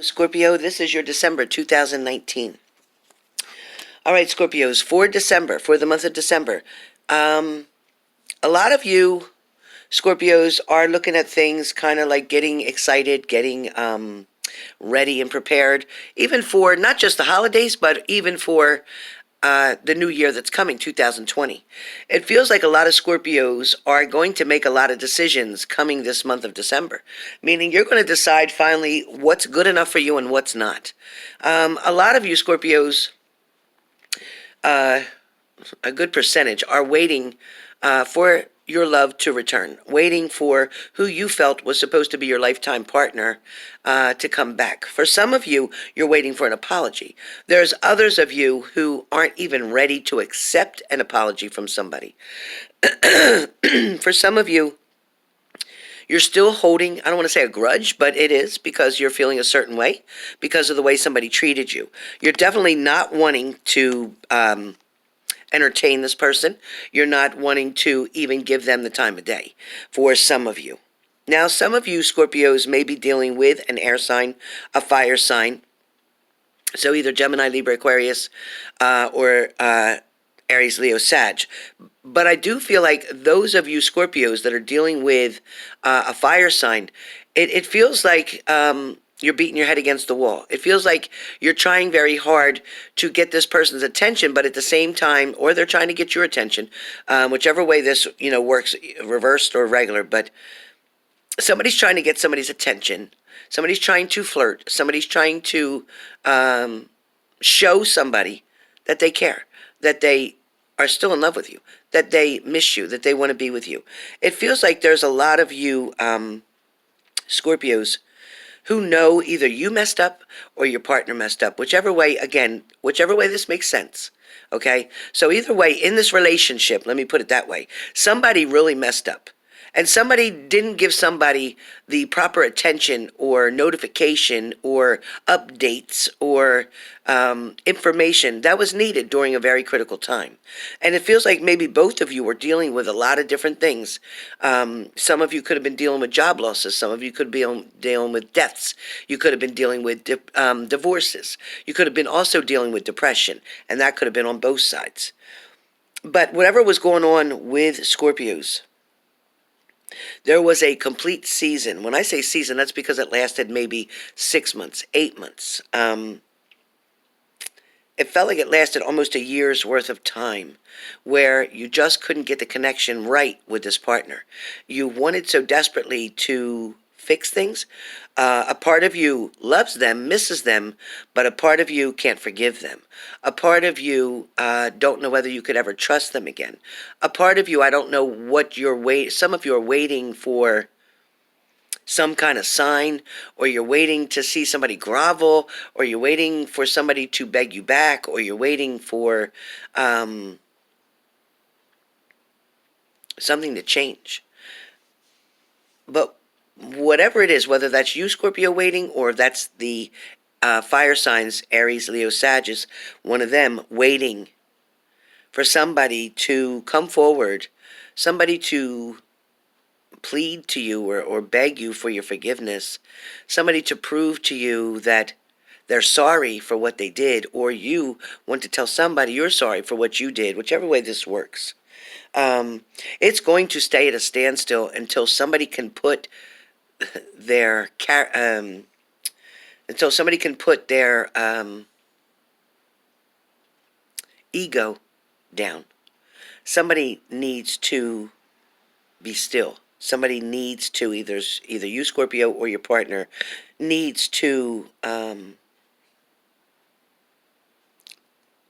Scorpio, this is your December 2019. All right, Scorpios, for December, for the month of December, a lot of you Scorpios are looking at things kind of like getting excited, getting ready and prepared, even for not just the holidays, but even for the new year that's coming, 2020. It feels like a lot of Scorpios are going to make a lot of decisions coming this month of December, meaning you're going to decide finally what's good enough for you and what's not. A lot of you Scorpios, a good percentage, are waiting for your love to return, waiting for who you felt was supposed to be your lifetime partner to come back. For some of you, you're waiting for an apology. There's others of you who aren't even ready to accept an apology from somebody. For some of you, you're still holding, I don't want to say a grudge, but it is because you're feeling a certain way because of the way somebody treated you. You're definitely not wanting to entertain this person. You're not wanting to even give them the time of day for some of you. Now, some of you Scorpios may be dealing with an air sign, a fire sign. So either Gemini, Libra, Aquarius, or Aries, Leo, Sag. But I do feel like those of you Scorpios that are dealing with a fire sign, it feels like you're beating your head against the wall. It feels like you're trying very hard to get this person's attention, but at the same time, or they're trying to get your attention, whichever way this works, reversed or regular. But somebody's trying to get somebody's attention. Somebody's trying to flirt. Somebody's trying to show somebody that they care, that they are still in love with you, that they miss you, that they want to be with you. It feels like there's a lot of you Scorpios who know either you messed up or your partner messed up. Whichever way, again, whichever way this makes sense. Okay? So either way, in this relationship, let me put it that way, somebody really messed up. And somebody didn't give somebody the proper attention or notification or updates or information that was needed during a very critical time. And it feels like maybe both of you were dealing with a lot of different things. Some of you could have been dealing with job losses. Some of you could be dealing with deaths. You could have been dealing with divorces. You could have been also dealing with depression. And that could have been on both sides. But whatever was going on with Scorpios, there was a complete season. When I say season, that's because it lasted maybe 6 months, 8 months. It felt like it lasted almost a year's worth of time where you just couldn't get the connection right with this partner. You wanted so desperately to fix things. A part of you loves them, misses them, but a part of you can't forgive them. A part of you don't know whether you could ever trust them again. A part of you, I don't know what some of you are waiting for some kind of sign, or you're waiting to see somebody grovel, or you're waiting for somebody to beg you back, or you're waiting for something to change. But whatever it is, whether that's you, Scorpio, waiting, or that's the fire signs, Aries, Leo, Sagittarius, one of them waiting for somebody to come forward, somebody to plead to you or beg you for your forgiveness, somebody to prove to you that they're sorry for what they did, or you want to tell somebody you're sorry for what you did, whichever way this works. It's going to stay at a standstill until somebody can put their ego down. Somebody needs to be still. Somebody needs to either you, Scorpio, or your partner needs to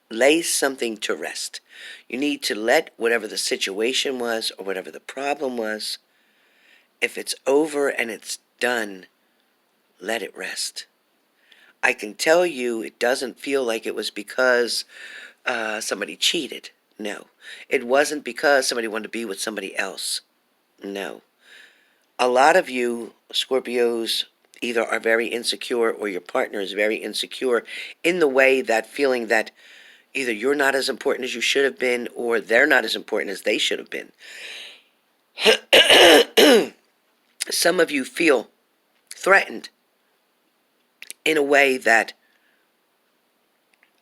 lay something to rest. You need to let whatever the situation was or whatever the problem was, if it's over and it's done, let it rest. I can tell you it doesn't feel like it was because somebody cheated. No. It wasn't because somebody wanted to be with somebody else. No. A lot of you Scorpios either are very insecure or your partner is very insecure in the way that feeling that either you're not as important as you should have been or they're not as important as they should have been. Some of you feel threatened in a way that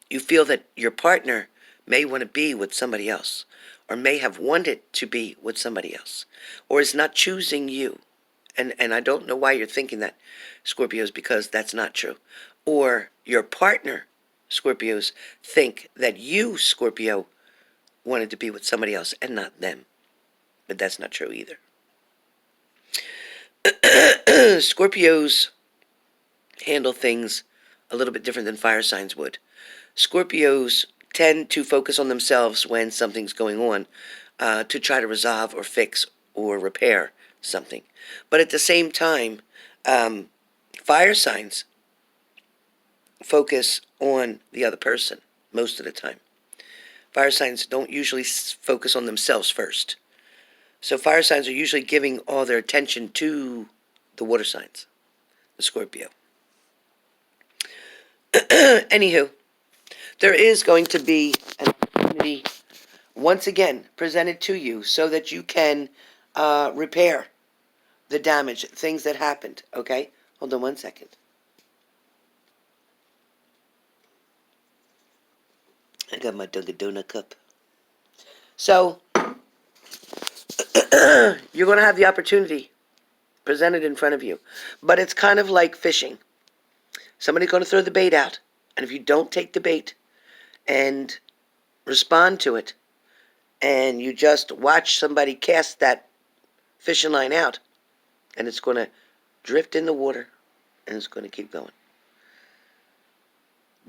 you feel that your partner may want to be with somebody else, or may have wanted to be with somebody else, or is not choosing you. And I don't know why you're thinking that, Scorpios, because that's not true. Or your partner, Scorpios, think that you, Scorpio, wanted to be with somebody else and not them. But that's not true either. Scorpios handle things a little bit different than fire signs would. Scorpios tend to focus on themselves when something's going on, to try to resolve or fix or repair something. But at the same time, fire signs focus on the other person most of the time. Fire signs don't usually focus on themselves first. So fire signs are usually giving all their attention to the water signs, the Scorpio. Anywho, there is going to be an opportunity once again presented to you so that you can repair the damage, things that happened, okay? Hold on one second. I got my Dunkin' Donut cup. So, you're going to have the opportunity presented in front of you. But it's kind of like fishing. Somebody's going to throw the bait out. And if you don't take the bait and respond to it, and you just watch somebody cast that fishing line out, and it's going to drift in the water, and it's going to keep going.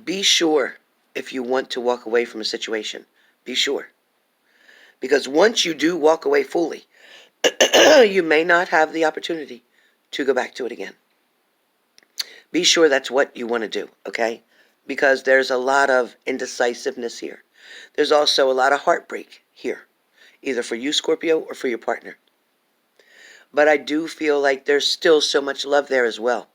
Be sure, if you want to walk away from a situation, be sure. Because once you do walk away fully, you may not have the opportunity to go back to it again. Be sure that's what you want to do, okay? Because there's a lot of indecisiveness here. There's also a lot of heartbreak here, either for you, Scorpio, or for your partner. But I do feel like there's still so much love there as well.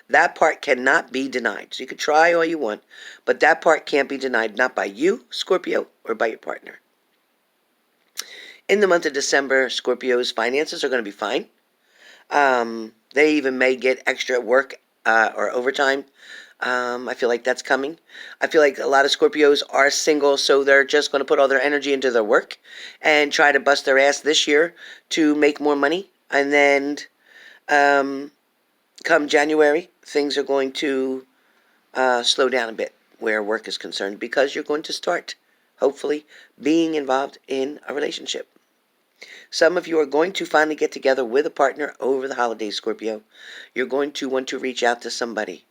That part cannot be denied. So you can try all you want, but that part can't be denied, not by you, Scorpio, or by your partner. In the month of December, Scorpio's finances are going to be fine. They even may get extra work or overtime. I feel like that's coming. I feel like a lot of Scorpios are single, so they're just going to put all their energy into their work and try to bust their ass this year to make more money. And then come January, things are going to slow down a bit where work is concerned, because you're going to start, hopefully, being involved in a relationship. Some of you are going to finally get together with a partner over the holidays, Scorpio. You're going to want to reach out to somebody.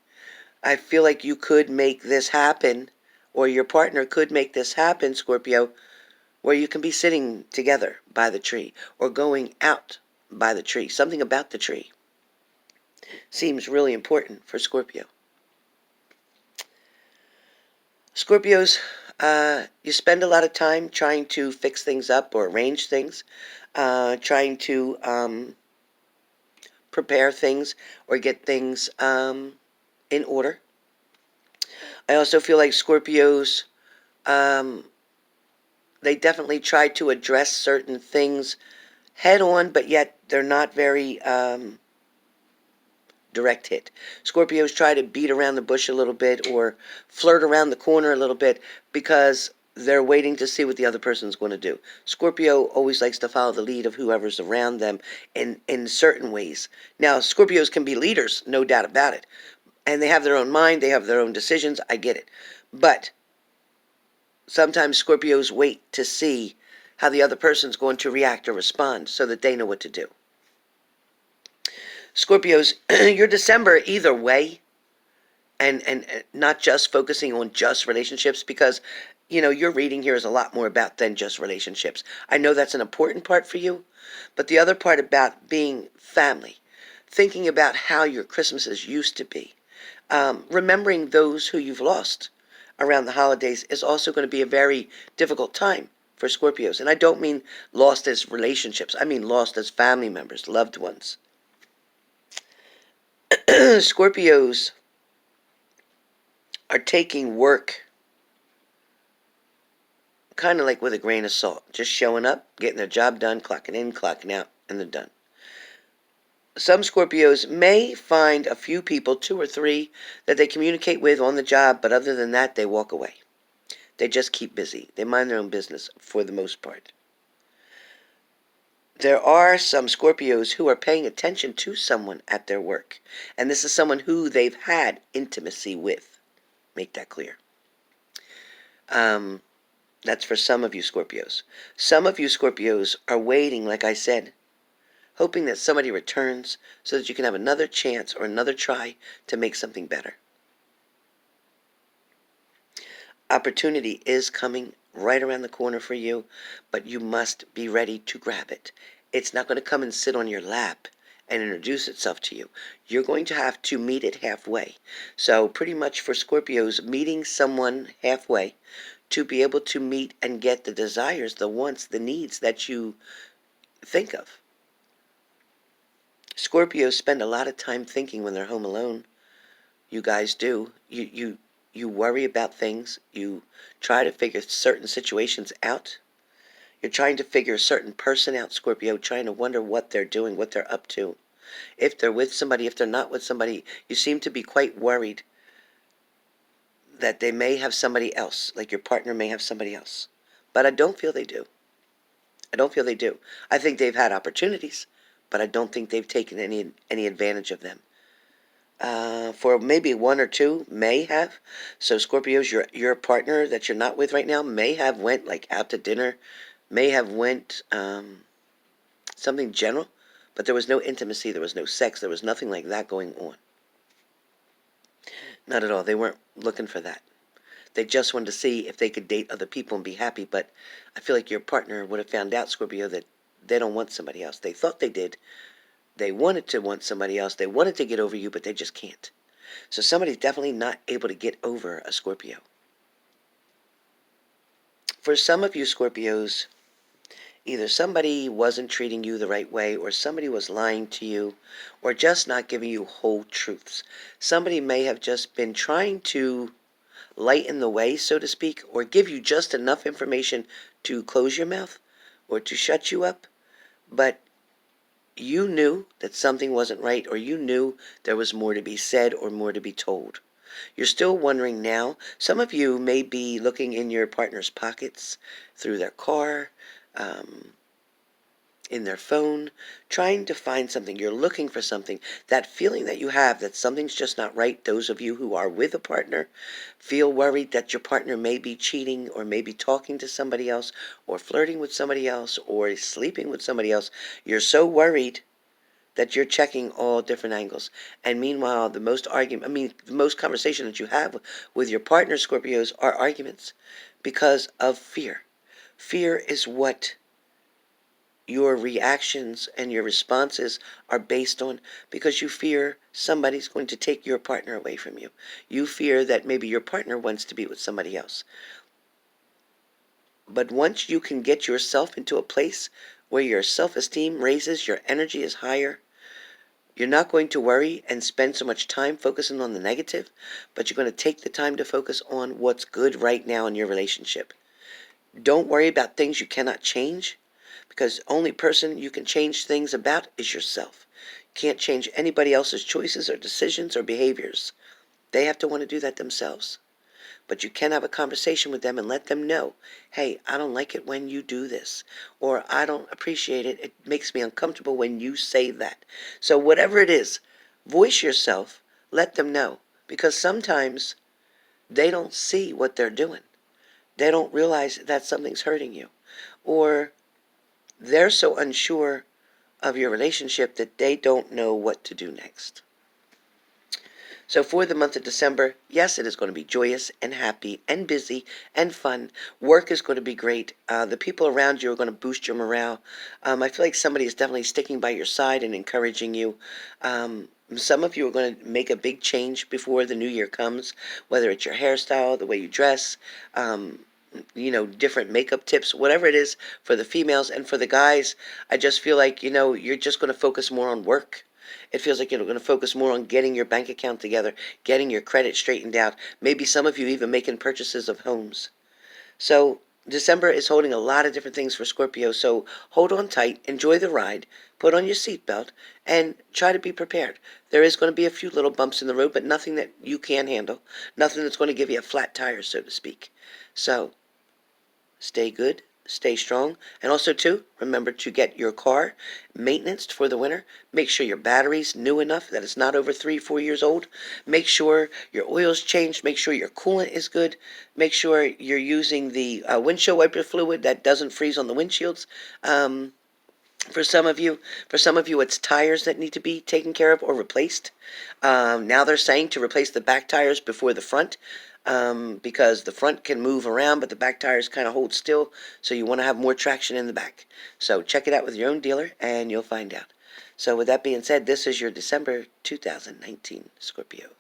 I feel like you could make this happen, or your partner could make this happen, Scorpio, where you can be sitting together by the tree or going out by the tree. Something about the tree seems really important for Scorpio. Scorpios, you spend a lot of time trying to fix things up or arrange things, trying to prepare things or get things in order. I also feel like Scorpios, they definitely try to address certain things head on, but yet they're not very direct hit. Scorpios try to beat around the bush a little bit or flirt around the corner a little bit because they're waiting to see what the other person's going to do. Scorpio always likes to follow the lead of whoever's around them in certain ways. Now, Scorpios can be leaders, no doubt about it. And they have their own mind, they have their own decisions, I get it. But sometimes Scorpios wait to see how the other person's going to react or respond so that they know what to do. Scorpios, your December either way, and not just focusing on just relationships, because, your reading here is a lot more about than just relationships. I know that's an important part for you, but the other part about being family, thinking about how your Christmases used to be, remembering those who you've lost around the holidays is also going to be a very difficult time for Scorpios. And I don't mean lost as relationships. I mean lost as family members, loved ones. Scorpios are taking work kind of like with a grain of salt. Just showing up, getting their job done, clocking in, clocking out, and they're done. Some Scorpios may find a few people, 2 or 3, that they communicate with on the job, but other than that, they walk away. They just keep busy. They mind their own business for the most part. There are some Scorpios who are paying attention to someone at their work, and this is someone who they've had intimacy with. Make that clear. That's for some of you Scorpios. Some of you Scorpios are waiting, like I said, hoping that somebody returns so that you can have another chance or another try to make something better. Opportunity is coming right around the corner for you, but you must be ready to grab it. It's not going to come and sit on your lap and introduce itself to you. You're going to have to meet it halfway. So pretty much for Scorpios, meeting someone halfway to be able to meet and get the desires, the wants, the needs that you think of. Scorpios spend a lot of time thinking when they're home alone. You guys do. You worry about things. You try to figure certain situations out. You're trying to figure a certain person out, Scorpio, trying to wonder what they're doing, what they're up to. If they're with somebody, if they're not with somebody, you seem to be quite worried that they may have somebody else, like your partner may have somebody else. But I don't feel they do. I don't feel they do. I think they've had opportunities, but I don't think they've taken any advantage of them. For maybe 1 or 2 may have. So Scorpios, your partner that you're not with right now may have went like out to dinner, may have went something general, but there was no intimacy, there was no sex, there was nothing like that going on. Not at all. They weren't looking for that. They just wanted to see if they could date other people and be happy, but I feel like your partner would have found out, Scorpio, that they don't want somebody else. They thought they did. They wanted to want somebody else. They wanted to get over you, but they just can't. So somebody's definitely not able to get over a Scorpio. For some of you Scorpios, either somebody wasn't treating you the right way, or somebody was lying to you, or just not giving you whole truths. Somebody may have just been trying to lighten the way, so to speak, or give you just enough information to close your mouth or to shut you up, but you knew that something wasn't right, or you knew there was more to be said or more to be told. You're still wondering now. Some of you may be looking in your partner's pockets, through their car, in their phone, trying to find something. You're looking for something. That feeling that you have that something's just not right, those of you who are with a partner feel worried that your partner may be cheating or may be talking to somebody else or flirting with somebody else or sleeping with somebody else. You're so worried that you're checking all different angles. And meanwhile, the most conversation that you have with your partner, Scorpios, are arguments because of fear. Fear is what your reactions and your responses are based on, because you fear somebody's going to take your partner away from you. You fear that maybe your partner wants to be with somebody else. But once you can get yourself into a place where your self-esteem raises, your energy is higher, you're not going to worry and spend so much time focusing on the negative, but you're going to take the time to focus on what's good right now in your relationship. Don't worry about things you cannot change, because the only person you can change things about is yourself. You can't change anybody else's choices or decisions or behaviors. They have to want to do that themselves. But you can have a conversation with them and let them know, hey, I don't like it when you do this, or I don't appreciate it. It makes me uncomfortable when you say that. So whatever it is, voice yourself, let them know, because sometimes they don't see what they're doing. They don't realize that something's hurting you, or they're so unsure of your relationship that they don't know what to do next. So for the month of December, yes, it is going to be joyous and happy and busy and fun. Work is going to be great. The people around you are going to boost your morale. I feel like somebody is definitely sticking by your side and encouraging you. Some of you are going to make a big change before the new year comes, whether it's your hairstyle, the way you dress, different makeup tips, whatever it is for the females. And for the guys, I just feel like, you're just going to focus more on work. It feels like you're going to focus more on getting your bank account together, getting your credit straightened out. Maybe some of you even making purchases of homes. So December is holding a lot of different things for Scorpio, so hold on tight, enjoy the ride, put on your seatbelt, and try to be prepared. There is going to be a few little bumps in the road, but nothing that you can't handle, nothing that's going to give you a flat tire, so to speak. So stay good, stay strong, and also too, remember to get your car maintenanced for the winter. Make sure your battery's new enough that it's not over 3, 4 years old. Make sure your oil's changed. Make sure your coolant is good. Make sure you're using the windshield wiper fluid that doesn't freeze on the windshields. Um, for some of you, it's tires that need to be taken care of or replaced. Now they're saying to replace the back tires before the front, because the front can move around, but the back tires kind of hold still. So you want to have more traction in the back. So check it out with your own dealer, and you'll find out. So with that being said, this is your December 2019 Scorpio.